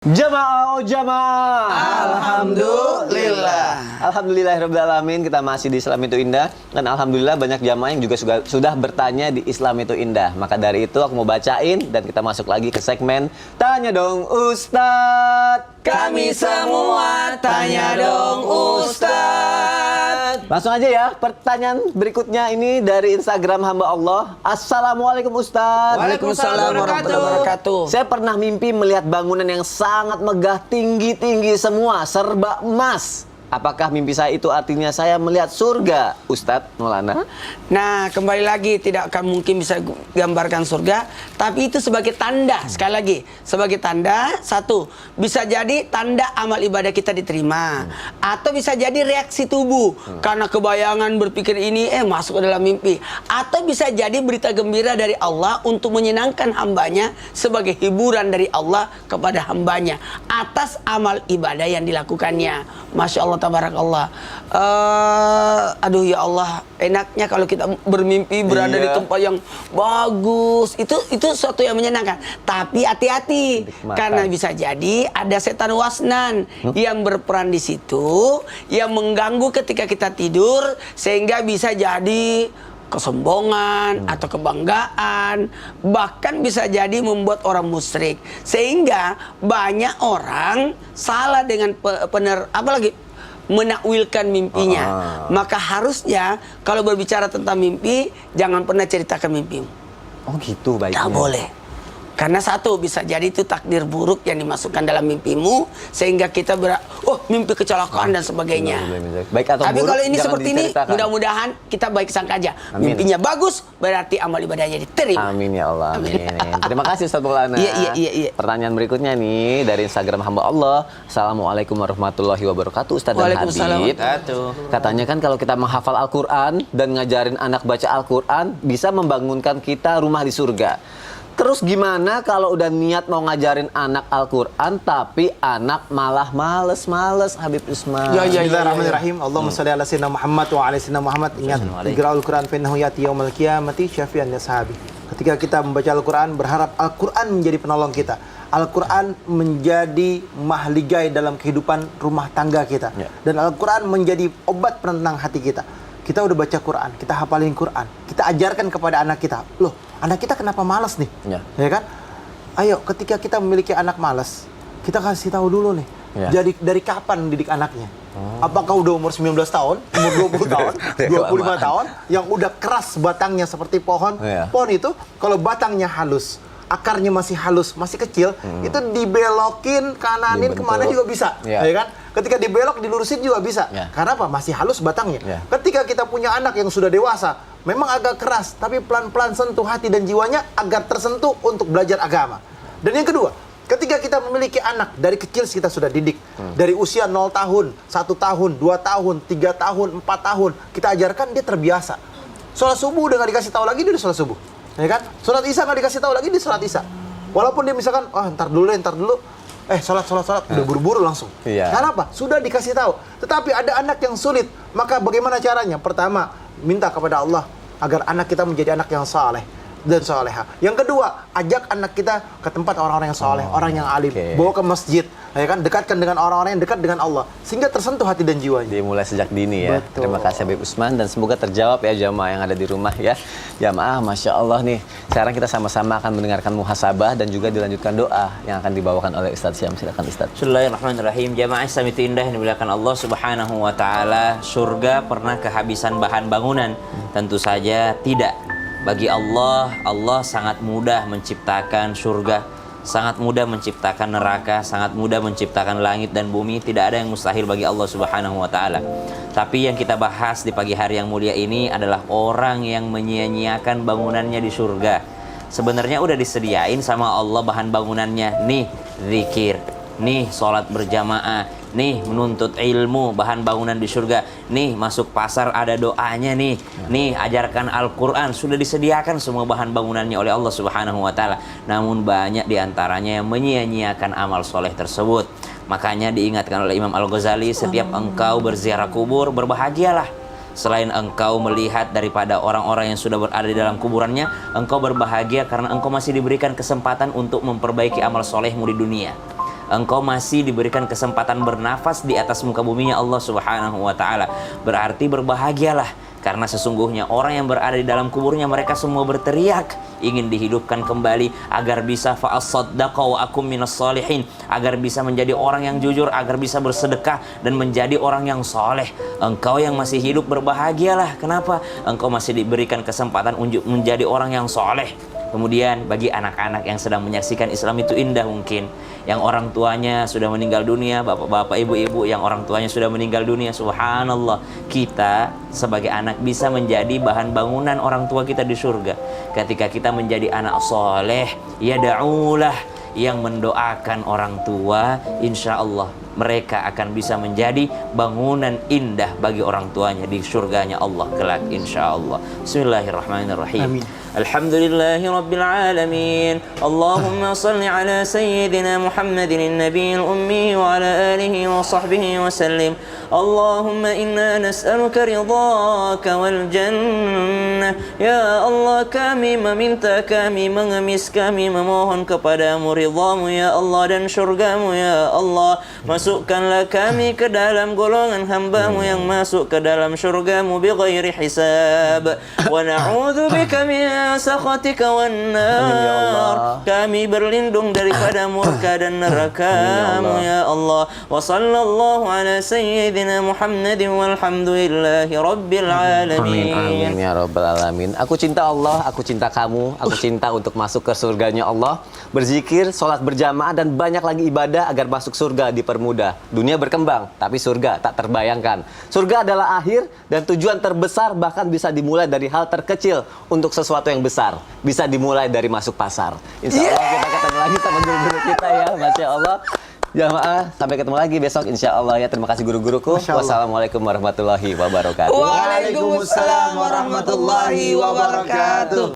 Jamaah, oh jamaah. Alhamdulillah. Alhamdulillahirrahmanirrahim. Kita masih di Islam itu Indah. Dan alhamdulillah banyak jamaah yang juga sudah bertanya di Islam itu Indah. Maka dari itu aku mau bacain dan kita masuk lagi ke segmen Tanya Dong Ustadz. Kami semua tanya dong Ustadz. Langsung aja ya, pertanyaan berikutnya ini dari Instagram hamba Allah. Assalamualaikum Ustadz. Waalaikumsalam warahmatullahi wabarakatuh. Saya pernah mimpi melihat bangunan yang sangat megah, tinggi-tinggi semua, serba emas. Apakah mimpi saya itu artinya saya melihat surga, Ustadz Maulana? Nah, kembali lagi tidak akan mungkin bisa gambarkan surga, tapi itu sebagai tanda. Sekali lagi, sebagai tanda. Satu, bisa jadi tanda amal ibadah kita diterima, atau bisa jadi reaksi tubuh karena kebayangan berpikir ini masuk ke dalam mimpi, atau bisa jadi berita gembira dari Allah untuk menyenangkan hambanya sebagai hiburan dari Allah kepada hambanya atas amal ibadah yang dilakukannya. Masya Allah, tabarakallah. Aduh ya Allah, enaknya kalau kita bermimpi berada di tempat yang bagus. Itu sesuatu yang menyenangkan. Tapi hati-hati, karena bisa jadi ada setan wasnan yang berperan di situ, yang mengganggu ketika kita tidur, sehingga bisa jadi kesombongan atau kebanggaan, bahkan bisa jadi membuat orang musyrik, sehingga banyak orang salah dengan apalagi menakwilkan mimpinya. Maka harusnya kalau berbicara tentang mimpi, jangan pernah ceritakan mimpimu. Oh gitu baiknya. Tidak boleh. Karena satu, bisa jadi itu takdir buruk yang dimasukkan dalam mimpimu, sehingga kita mimpi kecelakaan dan sebagainya. Baik atau tapi buruk, kalau ini seperti ini, diceritakan. mudah-mudahan kita baik sangka aja. Amin. Mimpinya bagus, berarti amal ibadahnya diterima. Amin ya Allah. Amin. Terima kasih Ustadz Maulana. Iya. Pertanyaan berikutnya nih dari Instagram hamba Allah. Assalamualaikum warahmatullahi wabarakatuh. Ustadz dan Habib. Katanya kan kalau kita menghafal Al-Quran dan ngajarin anak baca Al-Quran, bisa membangunkan kita rumah di surga. Terus gimana kalau udah niat mau ngajarin anak Al-Quran tapi anak malah males Habib Usman? Bismillahirrahmanirrahim. Allahumma shalli ala sayyidina Muhammad wa ala sayyidina Muhammad. Ingat, iqra'ul Quran fa innahu ya'ti yaumal qiyamati syafi'an lishabi. Ketika kita membaca Al-Quran, berharap Al-Quran menjadi penolong kita. Al-Quran menjadi mahligai dalam kehidupan rumah tangga kita. Dan Al-Quran menjadi obat penenang hati kita. Kita udah baca Quran, kita hafalin Quran, kita ajarkan kepada anak kita. Loh, anak kita kenapa malas nih? Ya kan? Ayo, ketika kita memiliki anak malas, kita kasih tahu dulu nih. Jadi dari kapan didik anaknya? Apakah udah umur 19 tahun, umur 20 tahun, 25 tahun, yang udah keras batangnya seperti pohon? Pohon itu kalau batangnya halus, akarnya masih halus, masih kecil, itu dibelokin kananin kemana juga bisa, ya kan? Ketika dibelok, dilurusin juga bisa. Karena apa? Masih halus batangnya. Ketika kita punya anak yang sudah dewasa, memang agak keras, tapi pelan-pelan sentuh hati dan jiwanya agar tersentuh untuk belajar agama. Dan yang kedua, ketika kita memiliki anak, dari kecil kita sudah didik. Dari usia 0 tahun, 1 tahun, 2 tahun, 3 tahun, 4 tahun, kita ajarkan, dia terbiasa. Sholat subuh udah gak dikasih tahu lagi, dia udah sholat subuh. Ya kan? Sholat isya nggak dikasih tahu lagi, dia sholat isya. Walaupun dia misalkan, ntar dulu, sholat, udah buru-buru langsung. Kenapa? Sudah dikasih tahu. Tetapi ada anak yang sulit, maka bagaimana caranya? Pertama, minta kepada Allah agar anak kita menjadi anak yang saleh dan soleha. Yang kedua, ajak anak kita ke tempat orang-orang yang soleh, orang yang alim, bawa ke masjid, ya kan? Dekatkan dengan orang-orang yang dekat dengan Allah, sehingga tersentuh hati dan jiwanya. Dimulai sejak dini ya. Betul. Terima kasih Habib Usman, dan semoga terjawab ya jamaah yang ada di rumah ya. Jamaah, Masya Allah nih. Sekarang kita sama-sama akan mendengarkan muhasabah dan juga dilanjutkan doa yang akan dibawakan oleh Ustadz Syam. Silakan Ustadz. Bismillahirrahmanirrahim. Jamaah Islam itu indah yang dimuliakan Allah Subhanahu wa taala. Surga pernah kehabisan bahan bangunan? Tentu saja tidak. Bagi Allah, Allah sangat mudah menciptakan surga, sangat mudah menciptakan neraka, sangat mudah menciptakan langit dan bumi. Tidak ada yang mustahil bagi Allah Subhanahu wa taala. Tapi yang kita bahas di pagi hari yang mulia ini adalah orang yang menyia-nyiakan bangunannya di surga. Sebenarnya udah disediain sama Allah bahan bangunannya. Nih, zikir, nih sholat berjamaah, nih menuntut ilmu, bahan bangunan di surga. Nih masuk pasar ada doanya nih. Nih ajarkan Al-Quran, sudah disediakan semua bahan bangunannya oleh Allah Subhanahu wa taala. Namun banyak diantaranya yang menyia-nyiakan amal soleh tersebut. Makanya diingatkan oleh Imam Al-Ghazali, setiap engkau berziarah kubur, berbahagialah. Selain engkau melihat daripada orang-orang yang sudah berada di dalam kuburannya, engkau berbahagia karena engkau masih diberikan kesempatan untuk memperbaiki amal solehmu di dunia. engkau masih diberikan kesempatan bernafas di atas muka buminya Allah Subhanahu wa taala. Berarti berbahagialah, karena sesungguhnya orang yang berada di dalam kuburnya mereka semua berteriak ingin dihidupkan kembali agar bisa fa'asaddaqa wa akum minas salihin, agar bisa menjadi orang yang jujur, agar bisa bersedekah dan menjadi orang yang soleh. Engkau yang masih hidup berbahagialah. Kenapa? Engkau masih diberikan kesempatan untuk menjadi orang yang soleh. Kemudian bagi anak-anak yang sedang menyaksikan Islam itu indah, mungkin yang orang tuanya sudah meninggal dunia, bapak-bapak, ibu-ibu yang orang tuanya sudah meninggal dunia, subhanallah, kita sebagai anak bisa menjadi bahan bangunan orang tua kita di surga. Ketika kita menjadi anak soleh, ya da'ulah, yang mendoakan orang tua, insya Allah mereka akan bisa menjadi bangunan indah bagi orang tuanya di surganya Allah kelak, insya Allah. Bismillahirrahmanirrahim. Amin. Alhamdulillahi Rabbil Alamin. Allahumma salli ala Sayyidina Muhammadin Nabiil Ummi wa ala alihi wa sahbihi wa sallim. Allahumma inna nas'aluka ridhaka wal jannah. Ya Allah, kami meminta, kami mengemis, kami memohon kepadamu ridhamu ya Allah dan syurgamu ya Allah. Masukkanlah kami ke dalam golongan hambamu yang masuk ke dalam syurgamu bighairi hisab. Wa na'udzu bika min sakhatika wan nar. Kami berlindung daripada murka dan neraka-Mu ya Allah. Wa sallallahu ala sayyidina Muhammadin walhamdulillahi rabbil alamin. Amin ya rabbal alamin. Aku cinta Allah, aku cinta kamu, aku cinta untuk masuk ke surganya Allah. Berzikir, sholat berjamaah dan banyak lagi ibadah agar masuk surga dipermudah. Dunia berkembang, tapi surga tak terbayangkan. Surga adalah akhir dan tujuan terbesar, bahkan bisa dimulai dari hal terkecil untuk sesuatu yang besar. Bisa dimulai dari masuk pasar. Insya Allah kita ketemu lagi sama guru-guru kita ya, Masya Allah. Jamaah, sampai ketemu lagi besok insya Allah ya. Terima kasih guru-guruku. Wassalamualaikum warahmatullahi wabarakatuh. Waalaikumsalam warahmatullahi wabarakatuh.